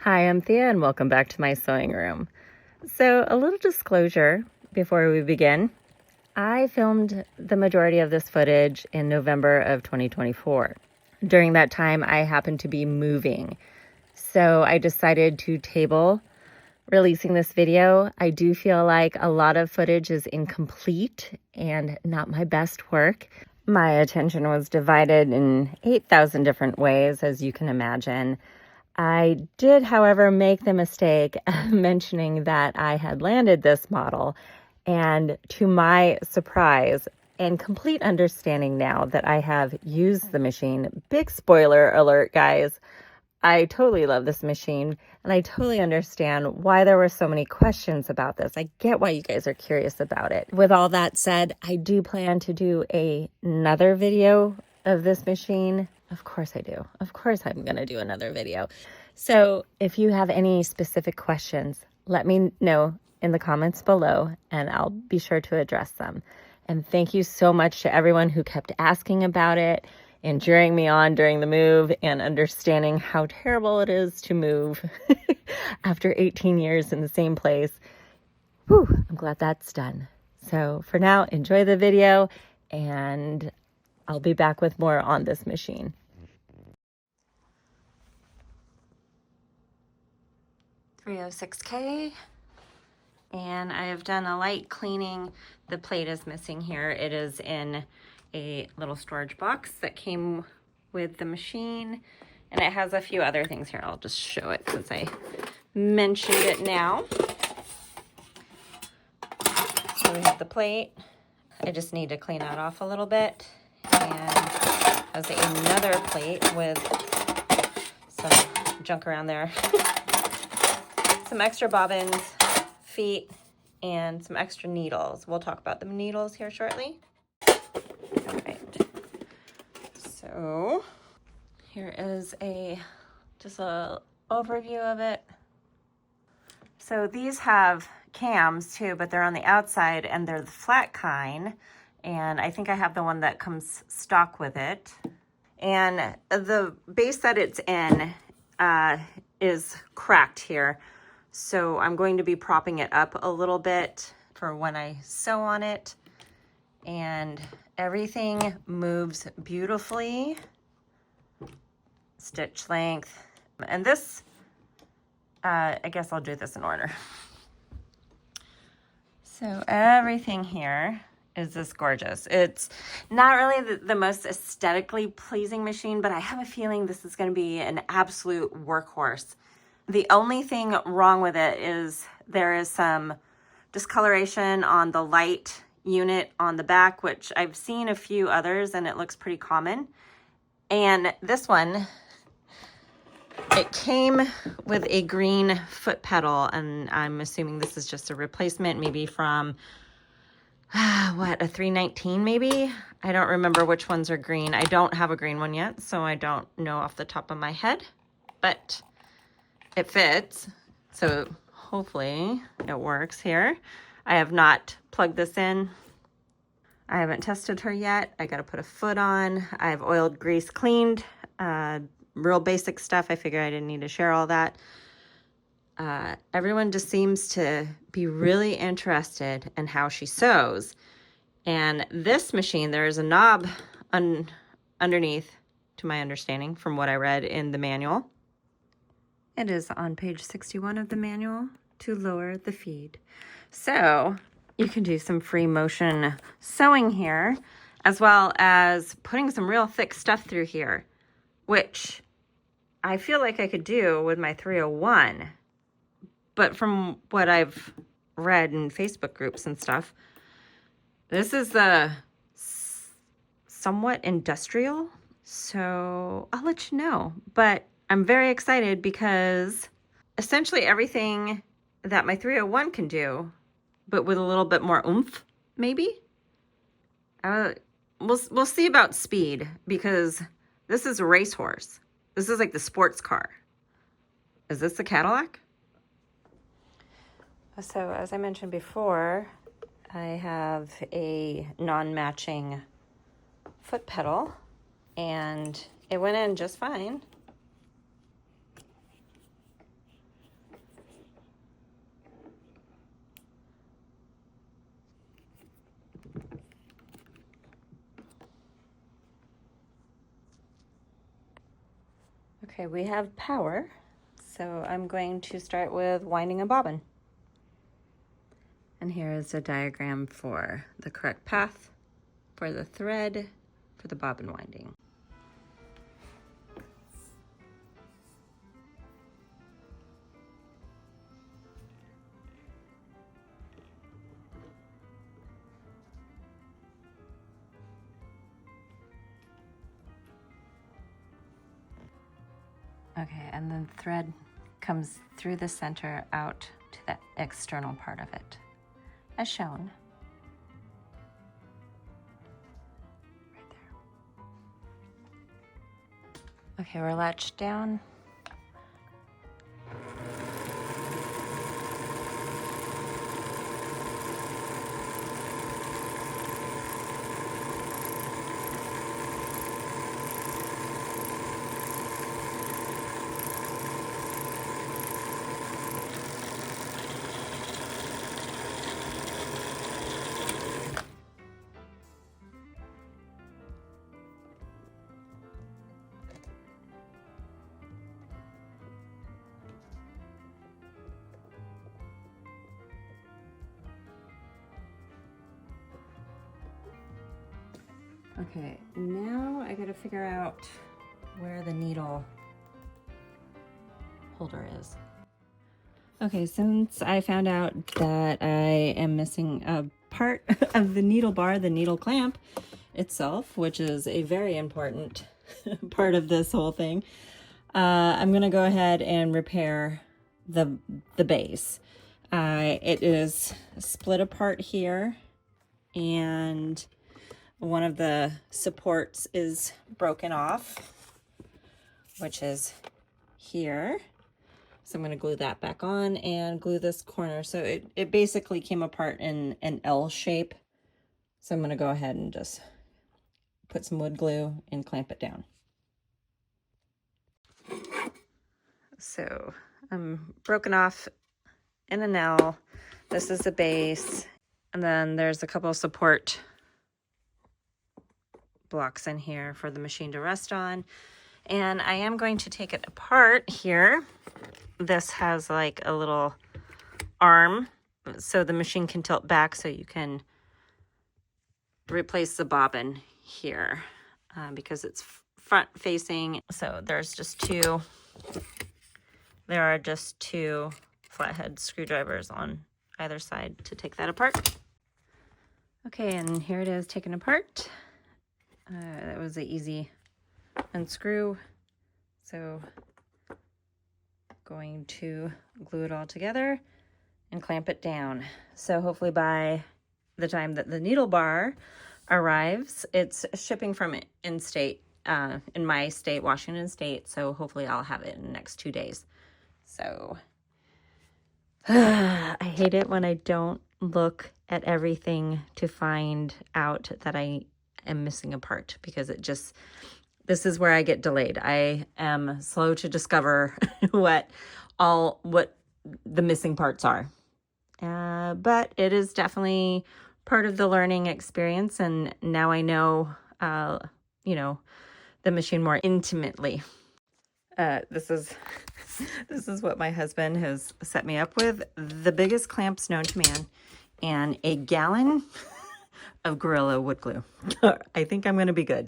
Hi, I'm Thea and welcome back to my sewing room. So a little disclosure before we begin. I filmed the majority of this footage in November of 2024. During that time, I happened to be moving. So I decided to table releasing this video. I do feel like a lot of footage is incomplete and not my best work. My attention was divided in 8,000 different ways, as you can imagine. I did, however, make the mistake of mentioning that I had landed this model, and to my surprise and complete understanding now that I have used the machine, big spoiler alert, guys, I totally love this machine, and I totally understand why there were so many questions about this. I get why you guys are curious about it. With all that said, I do plan to do another video of this machine. Of course I do. Of course I'm going to do another video. So if you have any specific questions, let me know in the comments below and I'll be sure to address them. And thank you so much to everyone who kept asking about it and cheering me on during the move and understanding how terrible it is to move after 18 years in the same place. Whew, I'm glad that's done. So for now, enjoy the video and I'll be back with more on this machine. $306K, and I have done a light cleaning. The plate is missing here. It is in a little storage box that came with the machine, and it has a few other things here. I'll just show it since I mentioned it now. So we have the plate. I just need to clean that off a little bit, and has another plate with some junk around there. Some extra bobbins, feet, and some extra needles. We'll talk about the needles here shortly. All right. So here is just a overview of it. So these have cams too, but they're on the outside and they're the flat kind. And I think I have the one that comes stock with it. And the base that it's in is cracked here. So I'm going to be propping it up a little bit for when I sew on it. And everything moves beautifully. Stitch length. And this, I guess I'll do this in order. So everything here is this gorgeous. It's not really the most aesthetically pleasing machine, but I have a feeling this is going to be an absolute workhorse. The only thing wrong with it is there is some discoloration on the light unit on the back, which I've seen a few others and it looks pretty common. And this one, it came with a green foot pedal, and I'm assuming this is just a replacement, maybe from, a 319 maybe? I don't remember which ones are green. I don't have a green one yet, so I don't know off the top of my head, but it fits, so hopefully it works here. I have not plugged this in. I haven't tested her yet. I got to put a foot on. I've oiled, greased, cleaned, real basic stuff. I figured I didn't need to share all that. Everyone just seems to be really interested in how she sews. And this machine, there is a knob underneath, to my understanding, from what I read in the manual. It is on page 61 of the manual to lower the feed. So you can do some free motion sewing here, as well as putting some real thick stuff through here, which I feel like I could do with my 301. But from what I've read in Facebook groups and stuff, this is somewhat industrial. So I'll let you know. But I'm very excited because essentially everything that my 301 can do, but with a little bit more oomph, maybe. We'll see about speed, because this is a racehorse. This is like the sports car. Is this a Cadillac? So as I mentioned before, I have a non-matching foot pedal, and it went in just fine. Okay, we have power, so I'm going to start with winding a bobbin. And here is a diagram for the correct path, for the thread, for the bobbin winding. Okay, and then the thread comes through the center out to the external part of it, as shown. Right there. Okay, we're latched down. Okay, now I gotta figure out where the needle holder is. Okay, since I found out that I am missing a part of the needle bar, the needle clamp itself, which is a very important part of this whole thing, I'm gonna go ahead and repair the base. It is split apart here, and one of the supports is broken off, which is here. So I'm going to glue that back on and glue this corner. So it basically came apart in an L shape. So I'm going to go ahead and just put some wood glue and clamp it down. So I'm broken off in an L. This is the base. And then there's a couple of support blocks in here for the machine to rest on. And I am going to take it apart here. This has like a little arm so the machine can tilt back, so you can replace the bobbin here because it's front facing. So there are just two flathead screwdrivers on either side to take that apart. Okay, and here it is taken apart. That was an easy unscrew. So going to glue it all together and clamp it down. So hopefully by the time that the needle bar arrives, it's shipping from in-state, in my state, Washington State. So hopefully I'll have it in the next 2 days. So I hate it when I don't look at everything to find out that I am missing a part, because this is where I get delayed. I am slow to discover what the missing parts are. But it is definitely part of the learning experience, and now I know, the machine more intimately. This is what my husband has set me up with: the biggest clamps known to man, and a gallon of Gorilla wood glue. I think I'm going to be good.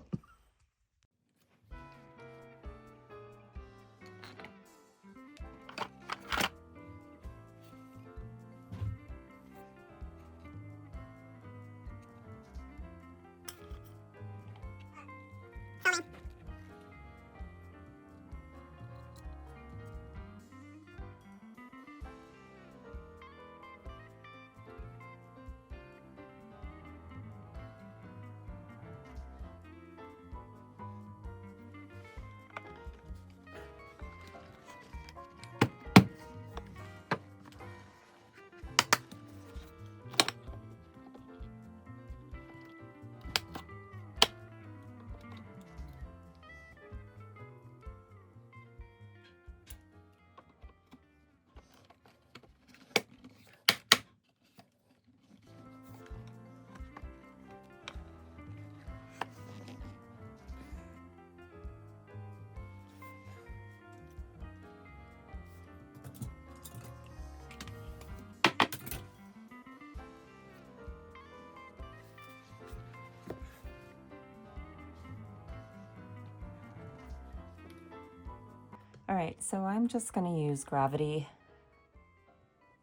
All right, so I'm just going to use gravity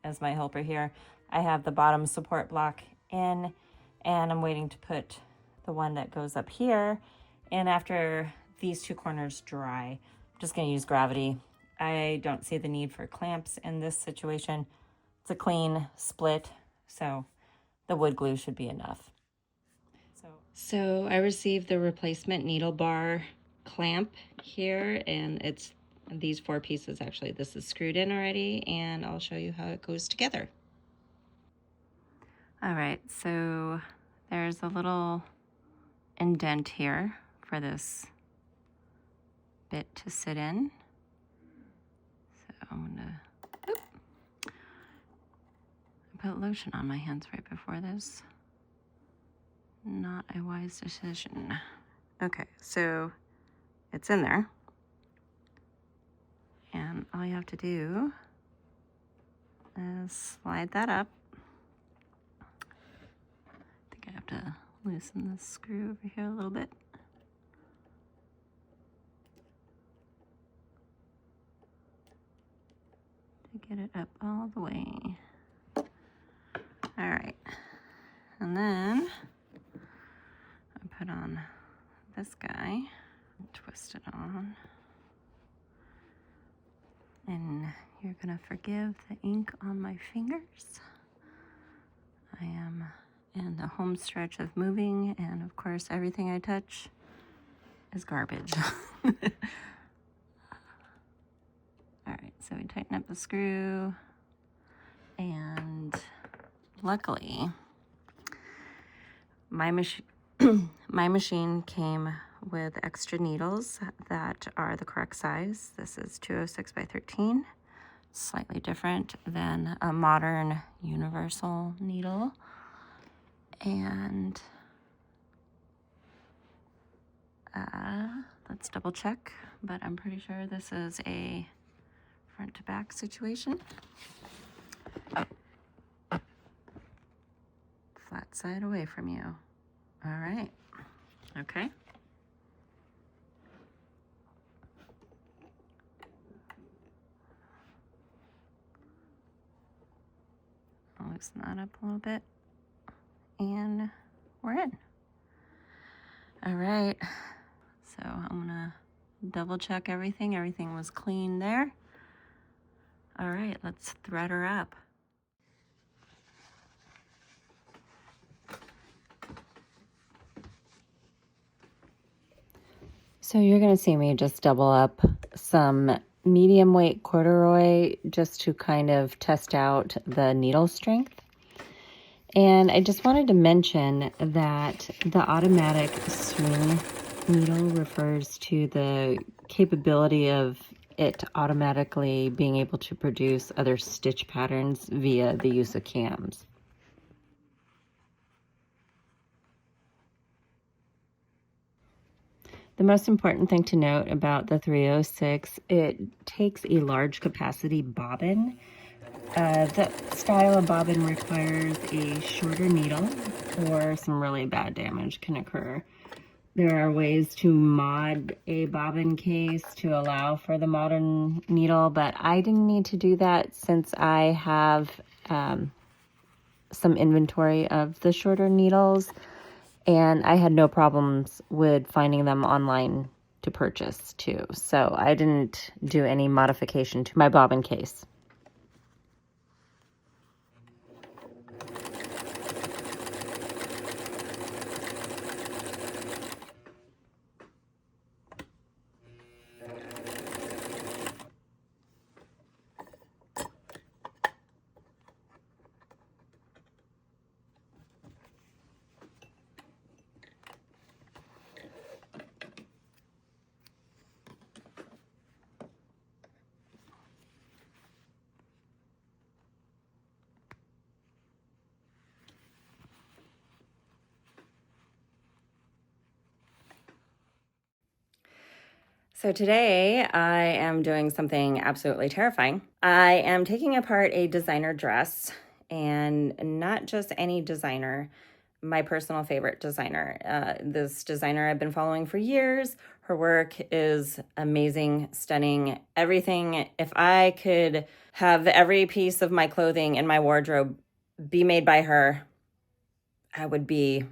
as my helper here. I have the bottom support block in, and I'm waiting to put the one that goes up here. And after these two corners dry, I'm just going to use gravity. I don't see the need for clamps in this situation. It's a clean split, so the wood glue should be enough. So I received the replacement needle bar clamp here, and it's these 4 pieces actually. This is screwed in already, and I'll show you how it goes together. All right, so there's a little indent here for this bit to sit in. So I'm gonna I put lotion on my hands right before this. Not a wise decision. Okay, so it's in there. And all you have to do is slide that up. I think I have to loosen this screw over here a little bit. To get it up all the way. All right, and then I put on this guy, twist it on. And you're gonna forgive the ink on my fingers. I am in the home stretch of moving, and of course everything I touch is garbage. All right, so we tighten up the screw, and luckily my machine came with extra needles that are the correct size. This is 206 by 13, slightly different than a modern universal needle. And let's double check, but I'm pretty sure this is a front to back situation. Flat side away from you. All right, okay. I'll loosen that up a little bit, and we're in. All right, so I'm gonna double check everything. Everything was clean there. All right, let's thread her up. So you're gonna see me just double up some medium weight corduroy just to kind of test out the needle strength. And I just wanted to mention that the automatic swing needle refers to the capability of it automatically being able to produce other stitch patterns via the use of cams. The most important thing to note about the 306, it takes a large capacity bobbin. The style of bobbin requires a shorter needle, or some really bad damage can occur. There are ways to mod a bobbin case to allow for the modern needle, but I didn't need to do that since I have some inventory of the shorter needles, and I had no problems with finding them online to purchase too. So I didn't do any modification to my bobbin case. So today I am doing something absolutely terrifying. I am taking apart a designer dress, and not just any designer. my personal favorite designer. This designer I've been following for years. Her work is amazing, stunning, everything. If I could have every piece of my clothing in my wardrobe be made by her, I would be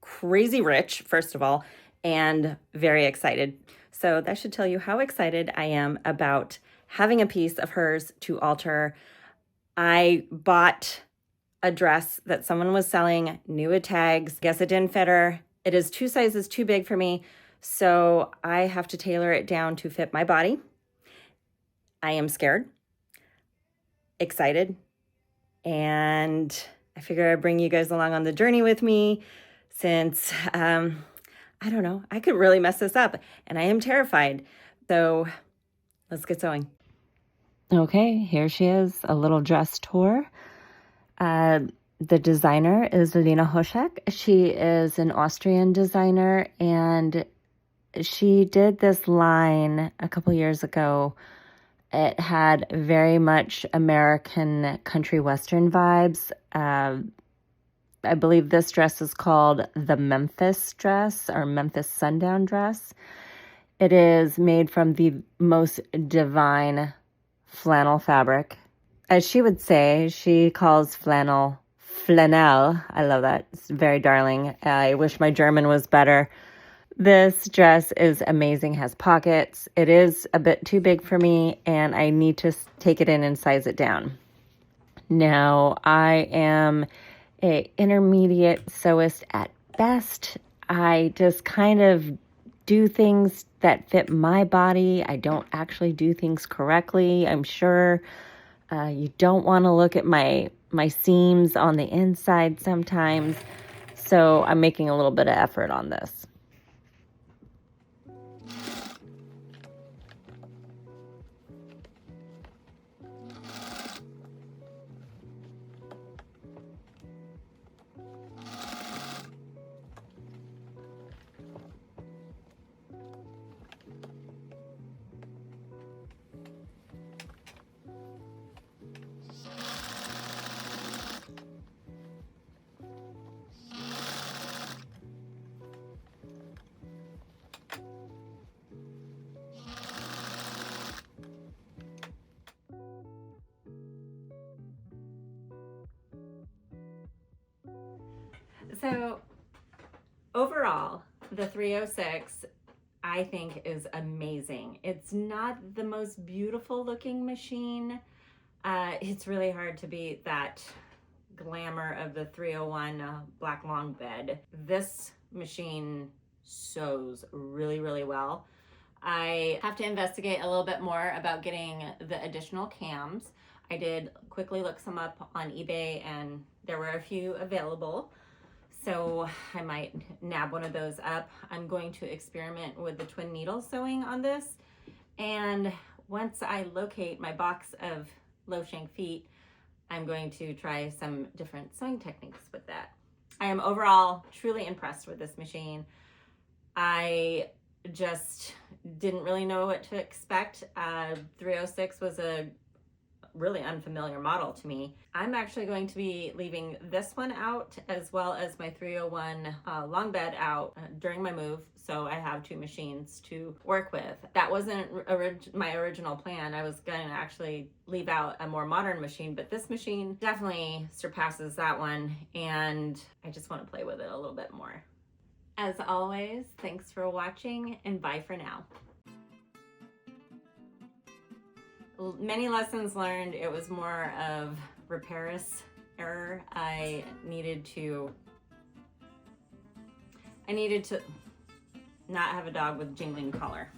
crazy rich, first of all, and very excited. So that should tell you how excited I am about having a piece of hers to alter. I bought a dress that someone was selling, new with tags. Guess it didn't fit her. It is 2 sizes too big for me, so I have to tailor it down to fit my body. I am scared, excited, and I figure I'd bring you guys along on the journey with me since, I don't know, I could really mess this up, and I am terrified. So let's get sewing. Okay, here she is, a little dress tour. The designer is Lena Hoschek. She is an Austrian designer, and she did this line a couple years ago. It had very much American country western vibes. I believe this dress is called the Memphis dress or Memphis sundown dress. It is made from the most divine flannel fabric. As she would say, she calls flannel flanelle. I love that. It's very darling. I wish my German was better. This dress is amazing, has pockets. It is a bit too big for me, and I need to take it in and size it down. Now, I am an intermediate sewist at best. I just kind of do things that fit my body. I don't actually do things correctly, I'm sure. You don't want to look at my seams on the inside sometimes. So I'm making a little bit of effort on this. So overall, the 306 I think is amazing. It's not the most beautiful looking machine. It's really hard to beat that glamour of the 301 black long bed. This machine sews really, really well. I have to investigate a little bit more about getting the additional cams. I did quickly look some up on eBay and there were a few available. So I might nab one of those up. I'm going to experiment with the twin needle sewing on this. And once I locate my box of low shank feet, I'm going to try some different sewing techniques with that. I am overall truly impressed with this machine. I just didn't really know what to expect. 306 was a really unfamiliar model to me. I'm actually going to be leaving this one out as well as my 301 long bed out during my move, so I have 2 machines to work with. That wasn't my original plan. I was going to actually leave out a more modern machine, but this machine definitely surpasses that one, and I just want to play with it a little bit more. As always, thanks for watching, and bye for now. Many lessons learned. It was more of repairist error. I needed to not have a dog with jingling collar.